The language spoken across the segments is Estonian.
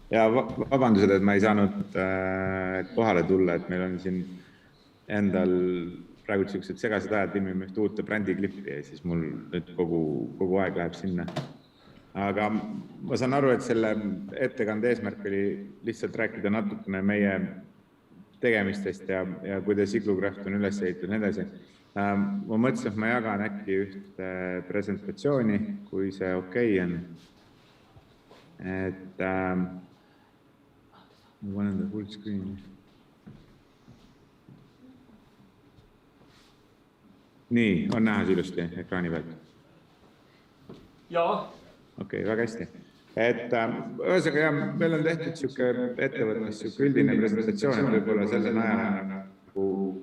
Ja vabandused, et ma ei saanud kohale tulla, et meil on siin endal praegu sellised segased ajad, ilmime ühte uute brändiklippi ja siis mul nüüd kogu aeg läheb sinna. Aga ma saan aru, et selle ettekande eesmärk oli lihtsalt rääkida natukene meie tegemistest ja kuidas Iglocraft on üles ehitatud ja nii edasi. Ma mõtlesin, et ma jagan äkki ühte presentatsiooni, kui see okei on. Et ma panen ta full screen'i. Nii, on näha ilusti ekraani pealt? Jaa. Okei, väga hästi. Et ühesõnaga jah, meil on tehtud siuke ettevõttes siuke üldine presentatsioon, et võib-olla selle najal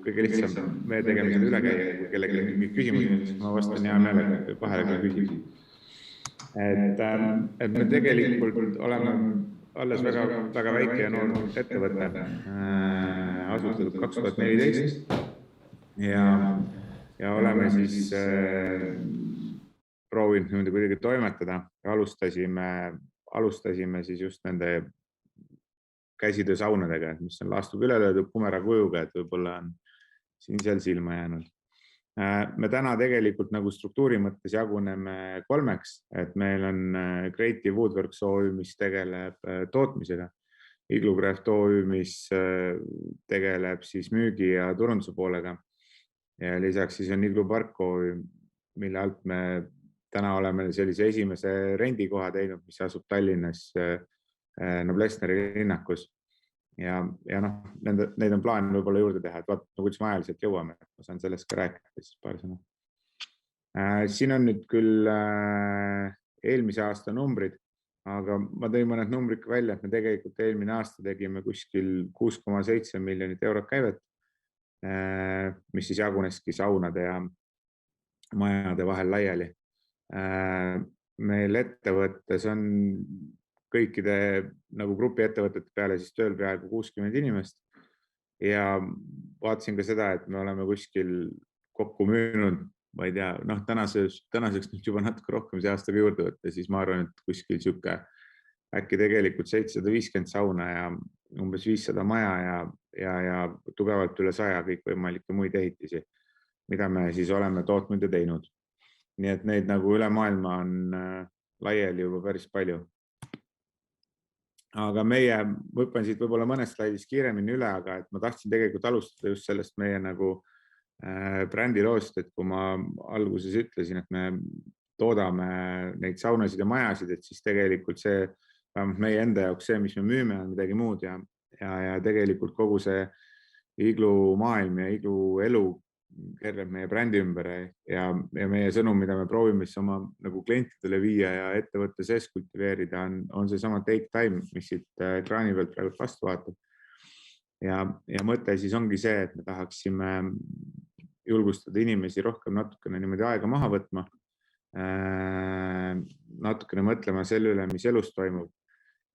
kõige lihtsam meie tegemised üle käia, kui kellelgi on mingi küsimus, siis ma vastan hea meelega vahele, kui küsib. Et me tegelikult oleme alles väga väike ja noor ettevõte, asutatud 2014 ja oleme siis proovinud niimoodi kuidagi toimetada ja alustasime siis just nende käsitöösaunadega, mis on laastub üle löödud kumera kujuga, et võib-olla on siin seal silma jäänud. Me täna tegelikult nagu struktuuri mõttes jaguneme kolmeks, et meil on Creative Woodworks OÜ, mis tegeleb tootmisega, Iglocraft OÜ, mis tegeleb siis müügi ja turunduse poolega ja lisaks siis on Iglupark OÜ, mille alt me täna oleme sellise esimese rendikoha teinud, mis asub Tallinnas Noblessneri linnakus. Ja neid on plaan võib-olla juurde teha, et vaatame, kuidas me ajaliselt jõuame. Ma saan sellest ka rääkida siis paar sõna. Siin on nüüd küll eelmise aasta numbrid, aga ma tõin mõned numbrid välja, et me tegelikult eelmine aasta tegime kuskil 6,7 miljonit eurot käivet, mis siis jaguneski saunade ja majade vahel laiali. Meil ettevõttes on kõikide nagu grupi ettevõtete peale siis tööl peaaegu 60 inimest ja vaatasin ka seda, et me oleme kuskil kokku müünud, ma ei tea, tänaseks nüüd juba natuke rohkem see aastaga juurde võtta, siis ma arvan, et kuskil siuke äkki tegelikult 750 sauna ja umbes 500 maja ja tugevalt üle 100 kõikvõimalikke muid ehitisi, mida me siis oleme tootnud ja teinud. Nii et neid nagu üle maailma on laiali juba päris palju. Aga ma hüppan siit võib-olla mõnest slaidist kiiremini üle, aga et ma tahtsin tegelikult alustada just sellest meie nagu brändiloost, et kui ma alguses ütlesin, et me toodame neid saunasid ja majasid, et siis tegelikult see meie enda jaoks see, mis me müüme, on midagi muud ja tegelikult kogu see Iglu maailm ja Iglu elu kerreb meie brändi ümber ja meie sõnum, mida me proovime siis oma nagu klientidele viia ja ettevõtte sees kultiveerida, on see sama take time, mis siit ekraani pealt praegu vastu vaatab. Ja mõte siis ongi see, et me tahaksime julgustada inimesi rohkem natukene niimoodi aega maha võtma, natukene mõtlema selle üle, mis elus toimub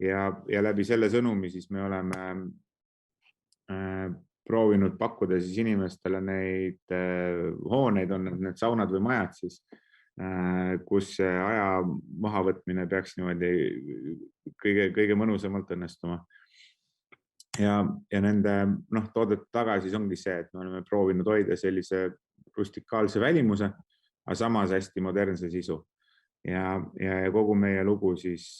ja läbi selle sõnumi siis me oleme proovinud pakkuda siis inimestele neid hooneid, on need saunad või majad siis, kus aja mahavõtmine peaks niimoodi kõige mõnusamalt õnnestuma. Ja nende toodete taga siis ongi see, et me oleme proovinud hoida sellise rustikaalse välimuse, aga samas hästi modernse sisu. Ja kogu meie lugu siis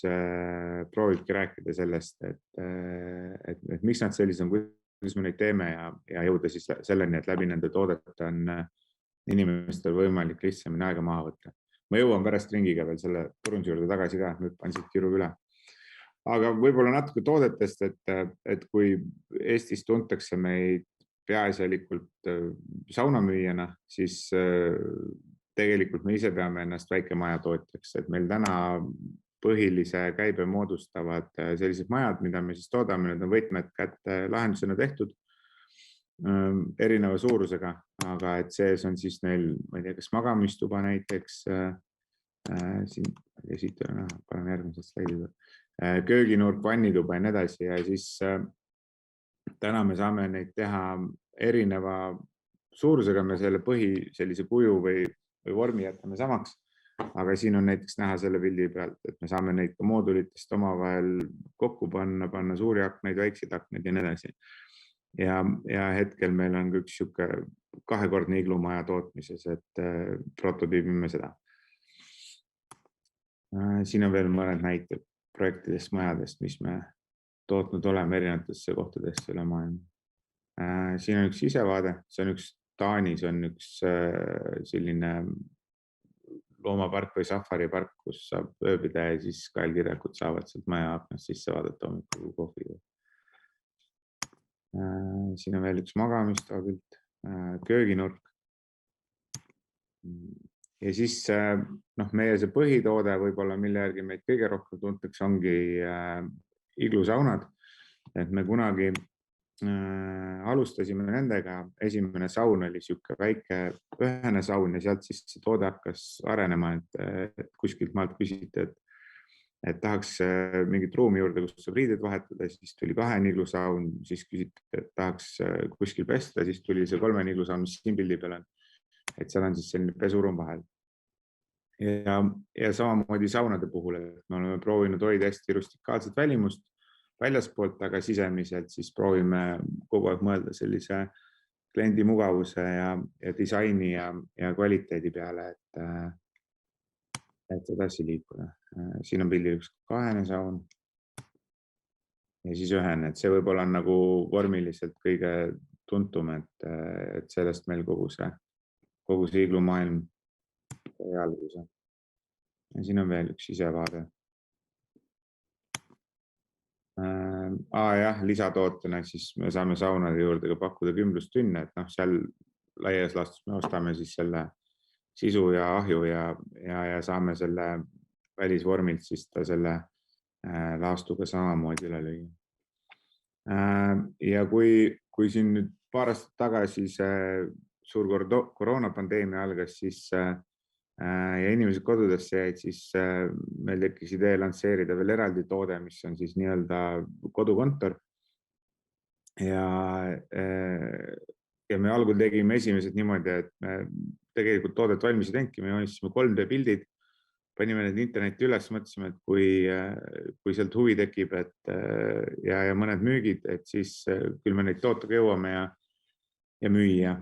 proovibki rääkida sellest, et miks nad sellised on, kuidas me neid teeme ja jõuda siis selleni, et läbi nende toodete on inimestel võimalik lihtsamini aega maha võtta. Ma jõuan pärast ringiga veel selle turunduse juurde tagasi ka, hüppan siit kiiruga üle. Aga võib-olla natuke toodetest, et kui Eestis tuntakse meid peaasjalikult saunamüüjana, siis tegelikult me ise peame ennast väikemajatootjaks, et meil täna põhilise käibe moodustavad sellised majad, mida me siis toodame, need on võtmed kätte lahendusena tehtud erineva suurusega, aga et sees on siis neil, ma ei tea, kas magamistuba näiteks, siit panen järgmised slaidid, kööginurk, vannituba ja nii edasi ja siis täna me saame neid teha erineva suurusega, me selle sellise kuju või vormi jätame samaks, aga siin on näiteks näha selle pildi pealt, et me saame neid ka moodulitest omavahel kokku panna suuri aknaid, väikseid aknaid ja nii edasi. Ja hetkel meil on üks sihuke kahekordne iglumaja tootmises, et prototüübime seda. Siin on veel mõned näited projektidest majadest, mis me tootnud oleme erinevatesse kohtadesse üle maailma. Siin on üks sisevaade, see on üks Taanis on üks selline loomapark või safaripark, kus saab ööbida ja siis kaelkirjakud saavad sealt maja aknast sisse vaadata hommikul kohviga. Siin on veel üks magamistoa pilt, kööginurk. Ja siis meie see põhitoode võib-olla, mille järgi meid kõige rohkem tuntakse, ongi iglusaunad. Et me kunagi alustasime nendega, esimene saun oli sihuke väike ühene saun ja sealt siis see toode hakkas arenema, et kuskilt maalt küsiti, et tahaks mingit ruumi juurde, kus saab riided vahetada, siis tuli 2 iglusaun, siis küsiti, et tahaks kuskil pesta, siis tuli see 3 iglusaun, mis siin pildi peal on, et seal on siis selline pesuruum vahel. Ja samamoodi saunade puhul, et me oleme proovinud hoida hästi rustikaalset välimust väljaspoolt, aga sisemiselt siis proovime kogu aeg mõelda sellise kliendi mugavuse ja disaini ja kvaliteedi peale, et edasi liikuda. Siin on pildil üks 2 saun ja siis ühene, et see võib-olla on nagu vormiliselt kõige tuntum, et sellest meil kogu see iglumaailm sai alguse. Ja siin on veel üks sisevaade. Jah, lisatootena siis me saame saunade juurde ka pakkuda kümblustünne, et seal laias laastus me ostame siis selle sisu ja ahju ja saame selle välisvormilt siis ta selle laastuga samamoodi üle lüüa. Ja kui siin nüüd paar aastat tagasi see suur koroonapandeemia algas, siis ja inimesed kodudesse jäid, siis meil tekkis idee lansseerida veel eraldi toode, mis on siis nii-öelda kodukontor. Ja me algul tegime esimesed niimoodi, et me tegelikult toodet valmis ei teinudki, me joonistasime 3D pildid, panime need internetti üles, mõtlesime, et kui sealt huvi tekib ja mõned müügid, et siis küll me neid tootega jõuame ja müüa.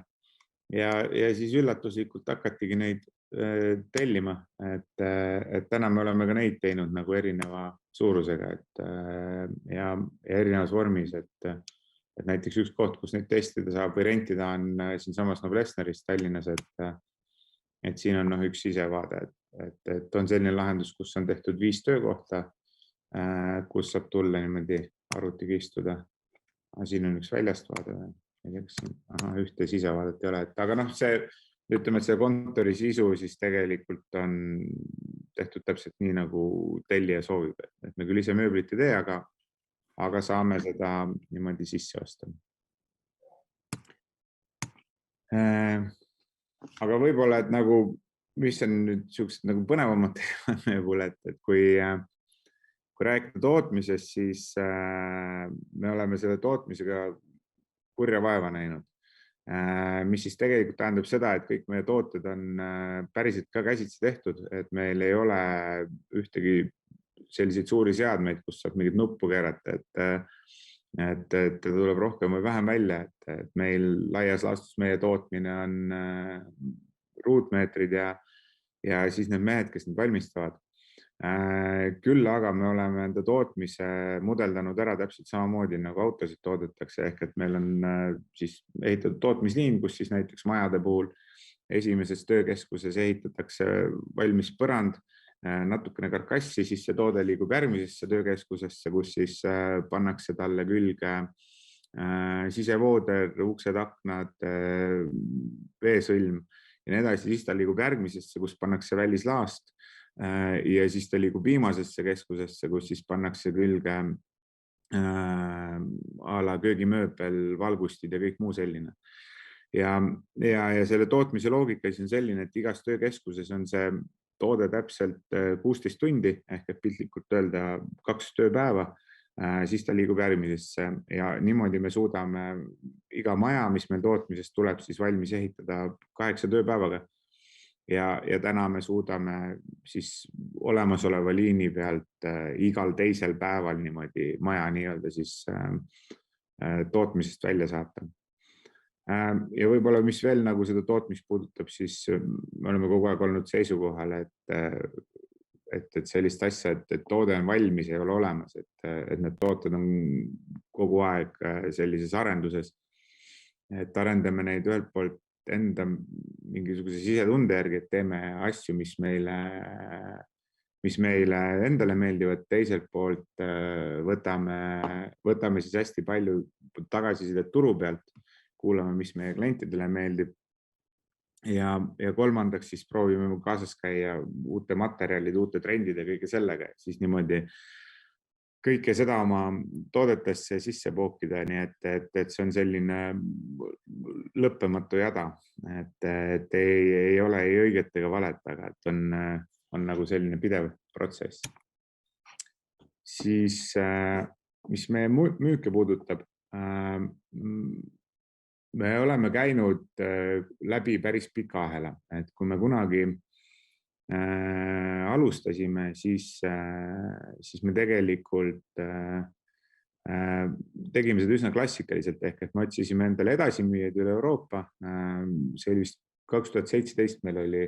Ja siis üllatuslikult hakatigi neid tellima, et täna me oleme ka neid teinud nagu erineva suurusega ja erinevas vormis, et näiteks üks koht, kus neid testida saab või rentida on siin samas Noblessneris Tallinnas, et siin on üks sisevaade, et on selline lahendus, kus on tehtud 5 töökohta, kus saab tulla niimoodi arvutiga istuda. Siin on üks väljast vaade, ühte sisevaadet ei ole, aga ütleme, et see kontori sisu siis tegelikult on tehtud täpselt nii, nagu tellija soovib, et me küll ise mööblit ei tee, aga saame seda niimoodi sisse osta. Aga võib-olla, et mis on nüüd sellised põnevamad teemad meie puhul, et kui rääkida tootmisest, siis me oleme selle tootmisega kurja vaeva näinud. Mis siis tegelikult tähendab seda, et kõik meie tooted on päriselt ka käsitsi tehtud, et meil ei ole ühtegi selliseid suuri seadmeid, kus saab mingit nuppu keerata, et tuleb rohkem või vähem välja, et meil laias laastus meie tootmine on ruutmeetrid ja siis need mehed, kes need valmistavad. Küll aga me oleme enda tootmise mudeldanud ära täpselt samamoodi, nagu autosid toodetakse, ehk et meil on siis ehitatud tootmisliin, kus siis näiteks majade puhul esimeses töökeskuses ehitatakse valmis põrand, natukene karkassi, siis see toode liigub järgmisesse töökeskusesse, kus siis pannakse talle külge sisevooder, uksed, aknad, veesõlm ja nii edasi, siis ta liigub järgmisesse, kus pannakse välislaast ja siis ta liigub viimasesse keskusesse, kus siis pannakse külge a la köögimööbel, valgustid ja kõik muu selline. Ja selle tootmise loogika siis on selline, et igas töökeskuses on see toode täpselt 16 tundi ehk et piltlikult öelda 2 tööpäeva, siis ta liigub järgmisesse ja niimoodi me suudame iga maja, mis meil tootmisest tuleb, siis valmis ehitada 8 tööpäevaga. ja täna me suudame siis olemasoleva liini pealt igal teisel päeval niimoodi maja nii-öelda siis tootmisest välja saata. Ja võib-olla, mis veel nagu seda tootmist puudutab, siis me oleme kogu aeg olnud seisukohal, et sellist asja, et toode on valmis, ei ole olemas, et need tooted on kogu aeg sellises arenduses, et arendame neid ühelt poolt enda mingisuguse sisetunde järgi, et teeme asju, mis meile endale meeldivad, teiselt poolt võtame siis hästi palju tagasisidet turu pealt, kuulame, mis meie klientidele meeldib. Ja kolmandaks siis proovime kaasas käia uute materjalide, uute trendide, kõige sellega, siis niimoodi kõike seda oma toodetesse sisse pookida, nii et see on selline lõppematu jada, et ei ole ei õiget ega valet, aga et on nagu selline pidev protsess. Siis, mis meie müüke puudutab, me oleme käinud läbi päris pika ahela, et kui me kunagi alustasime, siis me tegelikult tegime seda üsna klassikaliselt, ehk et me otsisime endale edasimüüjaid üle Euroopa. See oli vist 2017, meil oli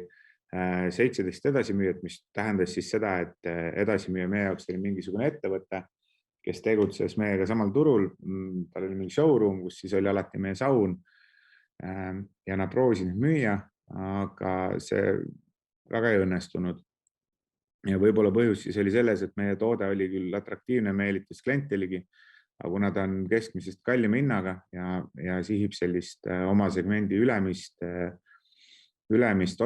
17 edasimüüjat, mis tähendas siis seda, et edasimüüja meie jaoks oli mingisugune ettevõte, kes tegutses meiega samal turul. Tal oli mingi showroom, kus siis oli alati meie saun ja nad proovisid müüa, aga see väga ei õnnestunud. Ja võib-olla põhjus siis oli selles, et meie toode oli küll atraktiivne, meelitas klienteligi, aga kuna ta on keskmisest kallima hinnaga ja sihib sellist oma segmendi ülemist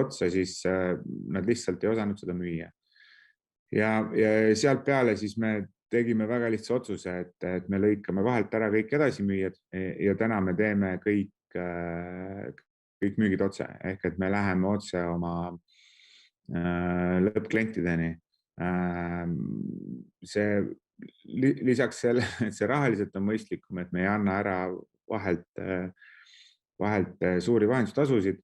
otsa, siis nad lihtsalt ei osanud seda müüa. Ja sealt peale siis me tegime väga lihtsa otsuse, et me lõikame vahelt ära kõik edasimüüjad ja täna me teeme kõik müügid otse, ehk et me läheme otse oma lõppklientideni. Lisaks selle, et see rahaliselt on mõistlikum, et me ei anna ära vahelt suuri vahendustasusid,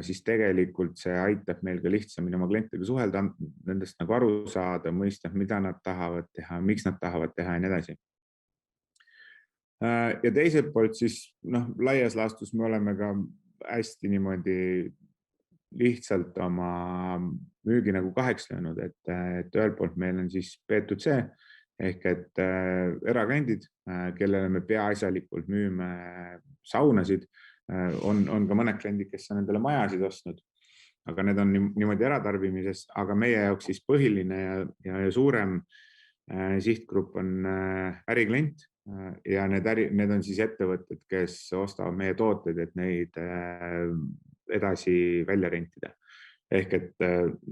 siis tegelikult see aitab meil ka lihtsamini oma klientidega suhelda, nendest nagu aru saada, mõista, mida nad tahavad teha, miks nad tahavad teha ja nii edasi. Ja teiselt poolt siis laias laastus me oleme ka hästi niimoodi lihtsalt oma müügi nagu kaheks löönud, et ühelt poolt meil on siis B2C ehk et erakliendid, kellele me peaasjalikult müüme saunasid. On ka mõned kliendid, kes on endale majasid ostnud, aga need on niimoodi eratarbimises, aga meie jaoks siis põhiline ja suurem sihtgrupp on äriklient ja need on siis ettevõtted, kes ostavad meie tooteid, et neid edasi välja rentida. Ehk et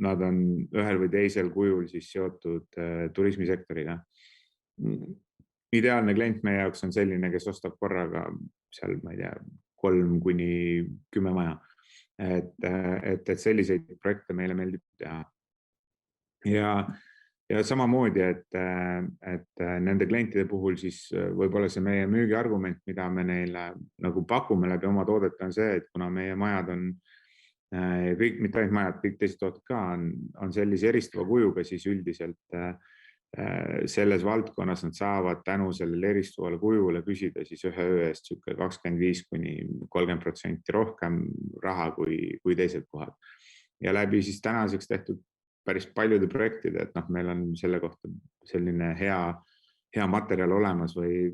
nad on ühel või teisel kujul siis seotud turismisektoriga. Ideaalne klient meie jaoks on selline, kes ostab korraga seal, ma ei tea, 3 kuni 10 maja. Et selliseid projekte meile meeldib teha. Ja samamoodi, et nende klientide puhul siis võib-olla see meie müügiargument, mida me neile nagu pakume läbi oma toodete on see, et kuna meie majad on kõik, mitte ainult majad, kõik teised tooted ka on sellise eristava kujuga, siis üldiselt selles valdkonnas nad saavad tänu sellele eristuvale kujule küsida siis ühe öö eest 25 kuni 30% rohkem raha kui teised kohad. Ja läbi siis tänaseks tehtud päris paljude projektide, et meil on selle kohta selline hea materjal olemas või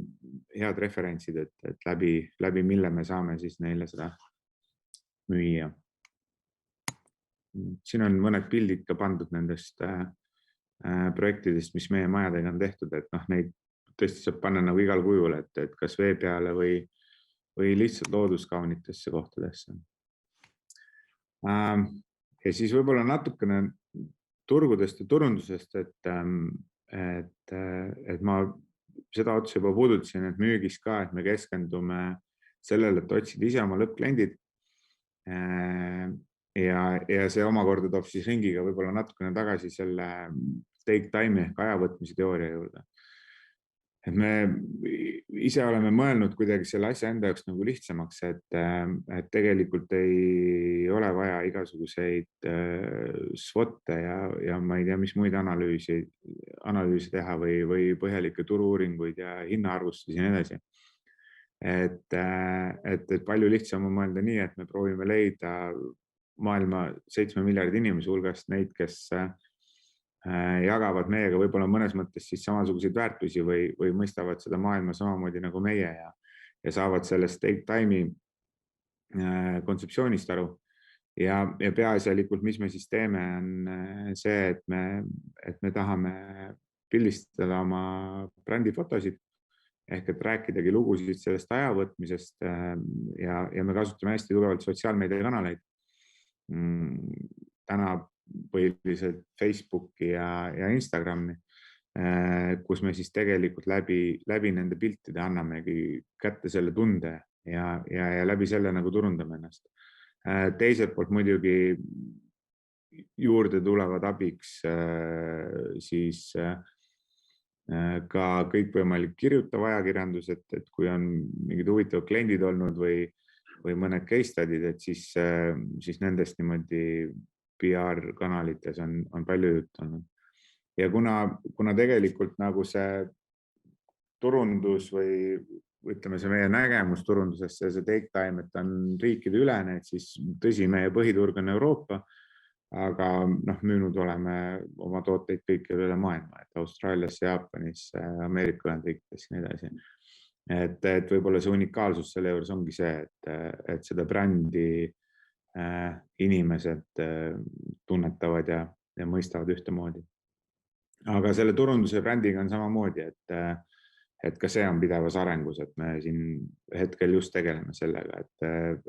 head referentsid, et läbi mille me saame siis neile seda müüa. Siin on mõned pildid ka pandud nendest projektidest, mis meie majadega on tehtud, et neid tõesti saab panna nagu igal kujul, et kas vee peale või lihtsalt looduskaunitesse kohtadesse. Ja siis võib-olla natukene turgudest ja turundusest, et ma seda otsa juba puudutasin, et müügis ka, et me keskendume sellele, et otsida ise oma lõppkliendid. Ja see omakorda toob siis ringiga võib-olla natukene tagasi selle take time ehk ajavõtmise teooria juurde. et me ise oleme mõelnud kuidagi selle asja enda jaoks nagu lihtsamaks, et tegelikult ei ole vaja igasuguseid SWOT-e ja ma ei tea, mis muid analüüse teha või põhjalikke turu-uuringuid ja hinnaarvustusi ja nii edasi. Et palju lihtsam on mõelda nii, et me proovime leida maailma 7 miljardi inimese hulgast neid, kes jagavad meiega võib-olla mõnes mõttes siis samasuguseid väärtusi või mõistavad seda maailma samamoodi nagu meie ja saavad sellest take time'i kontseptsioonist aru. Ja peaasjalikult, mis me siis teeme, on see, et me tahame pildistada oma brändifotosid ehk et rääkidagi lugusid sellest ajavõtmisest ja me kasutame hästi tugevalt sotsiaalmeediakanaleid. Täna põhiliselt Facebooki ja Instagrami, kus me siis tegelikult läbi nende piltide annamegi kätte selle tunde ja läbi selle nagu turundame ennast. Teiselt poolt muidugi juurde tulevad abiks siis ka kõikvõimalik kirjutav ajakirjandus, et kui on mingid huvitavad kliendid olnud või mõned case study'd, et siis nendest niimoodi PR-kanalites on palju juttu olnud. Ja kuna tegelikult nagu see turundus või ütleme see meie nägemus turundusest, see take time, et on riikide ülene, et siis tõsi, meie põhiturg on Euroopa, aga müünud oleme oma tooteid kõikjal üle maailma, et Austraaliasse, Jaapanisse, Ameerika Ühendriikides ja nii edasi. Et võib-olla see unikaalsus selle juures ongi see, et seda brändi inimesed tunnetavad ja mõistavad ühtemoodi. Aga selle turunduse brändiga on samamoodi, et ka see on pidevas arengus, et me siin hetkel just tegeleme sellega,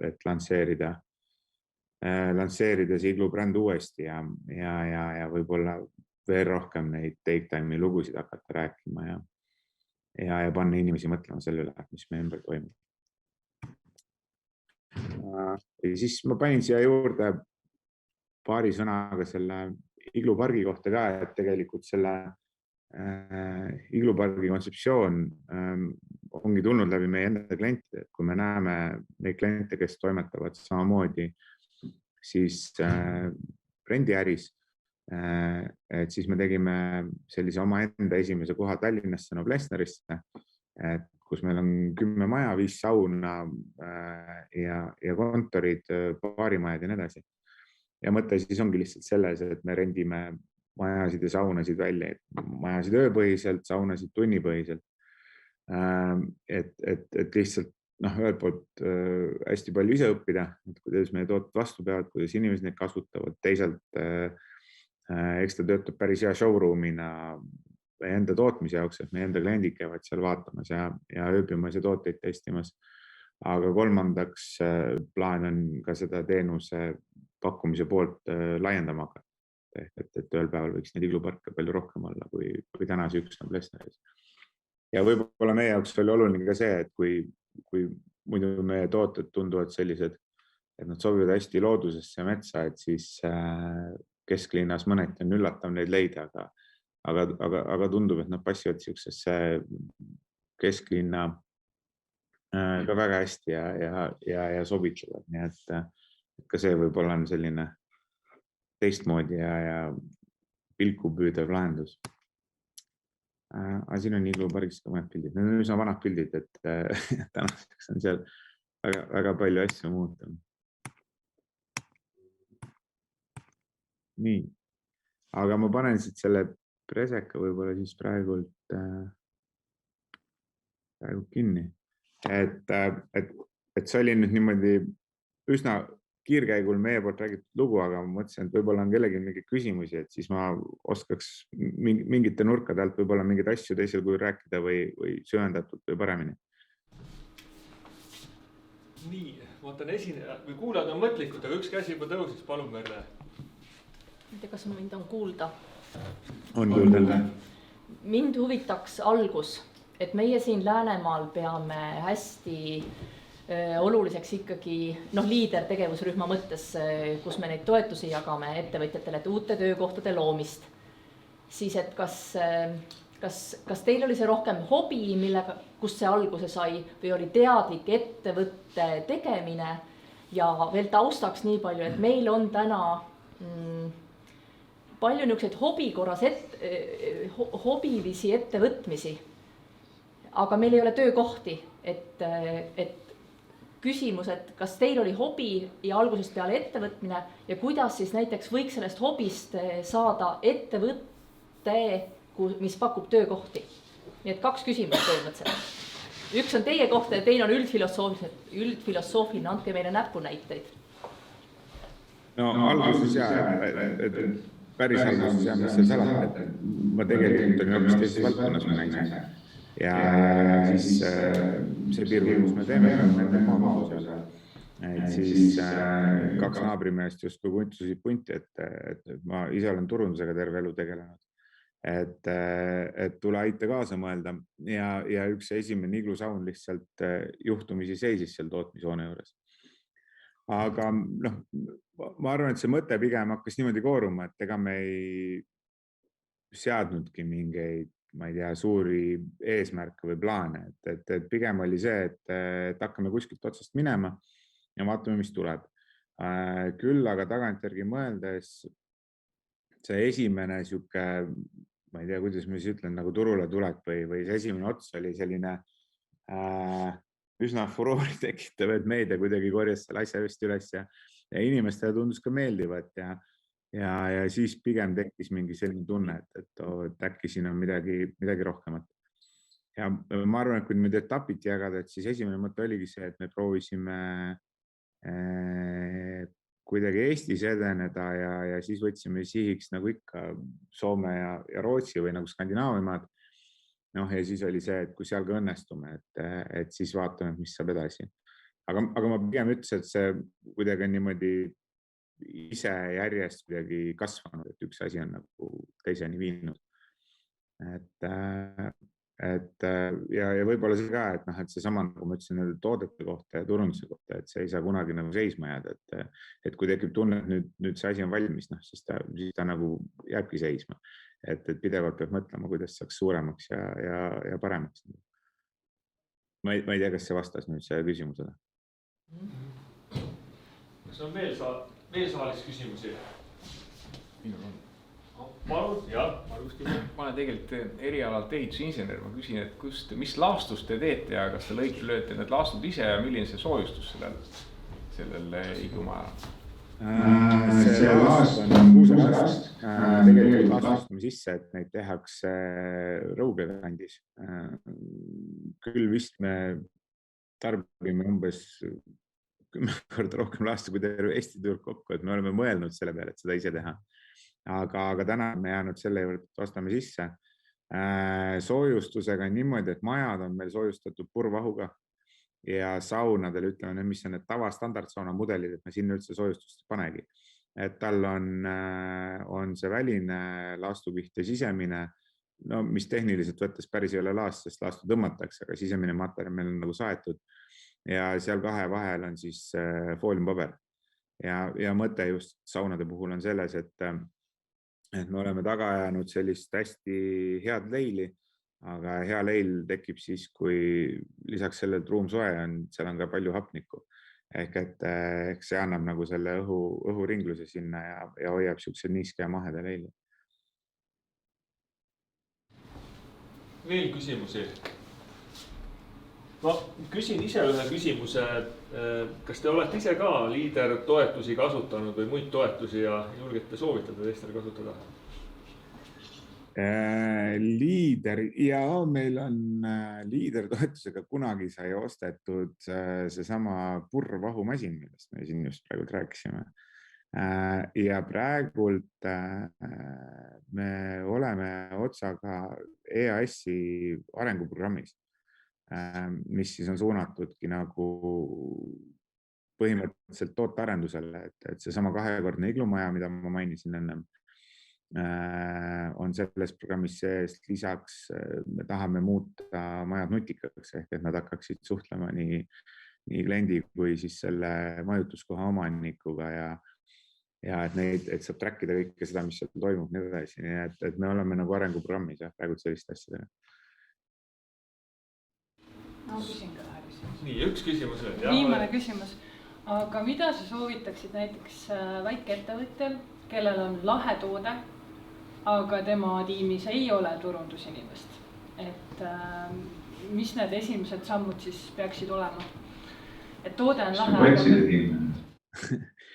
et lansseerida see Iglu bränd uuesti ja võib-olla veel rohkem neid take time'i lugusid hakata rääkima ja panna inimesi mõtlema selle üle, mis meie ümber toimub. Ja siis ma panin siia juurde paari sõnaga selle Iglu pargi kohta ka, et tegelikult selle Iglu pargi kontseptsioon ongi tulnud läbi meie enda klientide, et kui me näeme neid kliente, kes toimetavad samamoodi siis brendiäris, et siis me tegime sellise oma enda esimese koha Tallinnasse Noblessnerisse, kus meil on 10 maja, 5 sauna ja kontorid, baarimajad ja nii edasi. Ja mõte siis ongi lihtsalt selles, et me rendime majasid ja saunasid välja, majasid ööpõhiselt, saunasid tunnipõhiselt. Et lihtsalt ühelt poolt hästi palju ise õppida, et kuidas meie tooted vastu peavad, kuidas inimesed neid kasutavad, teisalt eks ta töötab päris hea showroomina enda tootmise jaoks, et meie enda kliendid käivad seal vaatamas ja ööbimas ja tooteid testimas. Aga kolmandaks plaan on ka seda teenuse pakkumise poolt laiendama hakata. Et ühel päeval võiks neid igluparke palju rohkem olla kui tänase üks Noblessneris. Ja võib-olla meie jaoks oli oluline ka see, et kui muidu meie tooted tunduvad sellised, et nad sobivad hästi loodusesse ja metsa, et siis kesklinnas mõneti on üllatav neid leida, aga tundub, et nad passivad siuksesse kesklinna ka väga hästi ja sobitlevad. Nii et ka see võib-olla on selline teistmoodi ja pilku püüdev lahendus. Aga siin on Iglu pargis ka mõned pildid. Need on üsna vanad pildid, et tänaseks on seal väga palju asju muutunud. Nii, aga ma panen siit selle preseka võib-olla siis praegu kinni. Et see oli nüüd niimoodi üsna kiirkäigul meie poolt räägitud lugu, aga ma mõtlesin, et võib-olla on kellegi mingi küsimusi, et siis ma oskaks mingite nurkade alt võib-olla mingeid asju teisel kujul rääkida või süvendatud või paremini. Nii, ma võtan esineja või kuulajad on mõtlikud, aga üks käsi juba tõusis, palun Merle. Ma ei tea, kas mind on kuulda? On kuulda. Mind huvitaks algus, et meie siin Läänemaal peame hästi oluliseks ikkagi liider tegevusrühma mõttes, kus me neid toetusi jagame ettevõtjatele, et uute töökohtade loomist. Siis, et kas kas teil oli see rohkem hobi, kus see alguse sai või oli teadlik ettevõtte tegemine ja veel taustaks nii palju, et meil on täna palju niisuguseid hobi korras hobilisi ettevõtmisi, aga meil ei ole töökohti, et küsimus, et kas teil oli hobi ja algusest peale ettevõtmine ja kuidas siis näiteks võiks sellest hobist saada ettevõtte, mis pakub töökohti. Nii et 2 küsimust põhimõtteliselt. Üks on teie kohta ja teine on üldfilosoofiline, andke meile näpunäiteid. No alguses et päris alguses mis see salata, et ma tegelikult olin hoopis teises valdkonnas ma näisin. Ja siis see piirkond, kus me teeme, nende maakond seal. Et siis 2 naabrimeest justkui kuntusid punti, et ma ise olen turundusega terve elu tegelenud. Et tule aita kaasa mõelda ja üks esimene iglusaun lihtsalt juhtumisi seisis seal tootmishoone juures. Aga ma arvan, et see mõte pigem hakkas niimoodi kooruma, et ega me ei seadnudki mingeid, ma ei tea, suuri eesmärke või plaane, et pigem oli see, et hakkame kuskilt otsast minema ja vaatame, mis tuleb. Küll aga tagantjärgi mõeldes see esimene siuke, ma ei tea, kuidas ma siis ütlen, nagu turule tulek või see esimene ots oli selline üsna furoori tekitav, et meedia kuidagi korjas selle asja just üles ja inimestele tundus ka meeldivat ja siis pigem tekkis mingi selline tunne, et äkki siin on midagi rohkemat. Ja ma arvan, et kui nüüd etapiti jagada, et siis esimene mõte oligi see, et me proovisime kuidagi Eestis edeneda ja siis võtsime sihiks nagu ikka Soome ja Rootsi või nagu Skandinaavimaad. Ja siis oli see, et kui seal ka õnnestume, et siis vaatame, mis saab edasi. Aga ma pigem ütlesin, et see kuidagi on niimoodi ise järjest kuidagi kasvanud, et üks asi on nagu teiseni viinud. Ja võib-olla see ka, et see sama, nagu ma ütlesin toodete kohta ja turunduse kohta, et see ei saa kunagi nagu seisma jääda, et kui tekib tunne, et nüüd see asi on valmis, siis ta nagu jääbki seisma. Et pidevalt peab mõtlema, kuidas saaks suuremaks ja paremaks. Ma ei tea, kas see vastas nüüd see küsimusele. Kas on veel saalis küsimusi? Palun, jah, ma olen tegelikult erialalt ehitusinsener, ma küsin, et mis laastust te teete ja kas te lööte need laastud ise ja milline see soojustus sellel iglumajal? See laast on kuuselärast, tegelikult laastustame sisse, et neid tehakse Rõuge kandis. Küll vist me tarbime umbes 10 korda rohkem laastu kui terve Eesti turg kokku, et me oleme mõelnud selle peale, et seda ise teha. Aga täna me jäänud selle juurde, et ostame sisse. Soojustusega on niimoodi, et majad on meil soojustatud purvahuga ja saunadel ütleme, mis on need tavastandardsauna mudelid, et me sinna üldse soojustust panegi. Et tal on see väline laastukiht ja sisemine, mis tehniliselt võttes päris ei ole laast, sest laastu tõmmatakse, aga sisemine materjal meil on nagu saetud ja seal 2 vahel on siis fooliumpaber. Ja mõte just saunade puhul on selles, et me oleme taga jäänud sellist hästi head leili, aga hea leil tekib siis, kui lisaks sellele ruum soe on, seal on ka palju hapnikku. Ehk see annab nagu selle õhuringluse sinna ja hoiab siukse niiske ja maheda leili. Veel küsimusi? Ma küsin ise ühe küsimuse, kas te olete ise ka liider toetusi kasutanud või muid toetusi ja julgete soovitada teistele kasutada? Liider, ja meil on liider toetusega kunagi sai ostetud seesama purvahumasin, millest me siin just praegu rääkisime. Ja praegult me oleme otsaga EAS-i arenguprogrammis, mis siis on suunatudki nagu põhimõtteliselt tootearendusele, et seesama 2-kordne iglumaja, mida ma mainisin ennem, on selles programmis sees. Lisaks me tahame muuta majad nutikaks, ehk et nad hakkaksid suhtlema nii kliendi kui siis selle majutuskoha omanikuga ja et saab track ida kõike seda, mis seal toimub, nii edasi, nii et me oleme nagu arenguprogrammis praegu selliste asjadega. Ma küsin ka ühe küsimuse. Nii, üks küsimus veel. Viimane küsimus. Aga mida sa soovitaksid näiteks väikeettevõtjal, kellel on lahe toode, aga tema tiimis ei ole turundusinimest? Et mis need esimesed sammud siis peaksid olema? Et toode on lahe.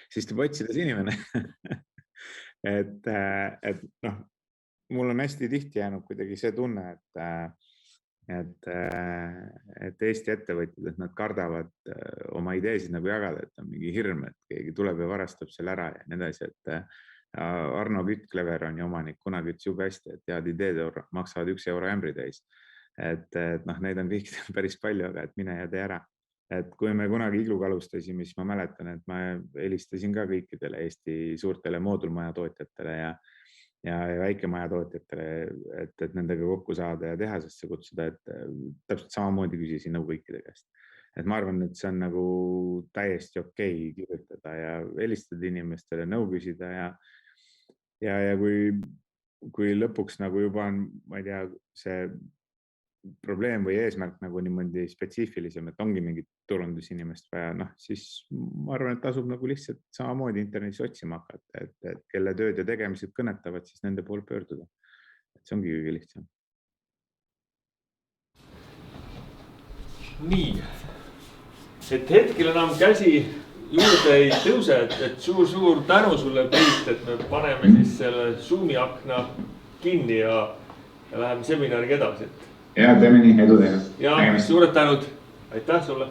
Siis tuleb otsides inimene. et noh, mul on hästi tihti jäänud kuidagi see tunne, et Eesti ettevõtjad, et nad kardavad oma ideesid nagu jagada, et on mingi hirm, et keegi tuleb ja varastab selle ära ja nii edasi, et Arno Kütt, Cleveroni omanik, kunagi ütles jube hästi, et head ideed maksavad 1 euro ämbri täis. Et noh, neid on kõik päris palju, aga et mine ja tee ära. Et kui me kunagi Iglu alustasime, siis ma mäletan, et ma helistasin ka kõikidele Eesti suurtele moodulmaja tootjatele ja väikemaja tootjatele, et nendega kokku saada ja tehasesse kutsuda, et täpselt samamoodi küsisin nõu kõikide käest. Et ma arvan, et see on nagu täiesti okei kirjutada ja helistada inimestele, nõu küsida ja kui lõpuks nagu juba on, ma ei tea, see probleem või eesmärk nagu niimoodi spetsiifilisem, et ongi mingit turundusinimest vaja, noh, siis ma arvan, et tasub nagu lihtsalt samamoodi internetis otsima hakata, et kelle tööd ja tegemised kõnetavad, siis nende pool pöörduda. Et see ongi kõige lihtsam. Nii, et hetkel enam käsi juurde ei tõuse, et suur tänu sulle, Priit, et me paneme siis selle Zoomi akna kinni ja läheme seminariga edasi. Ja teeme nii, edu teile. Ja suured tänud. Aitäh sulle.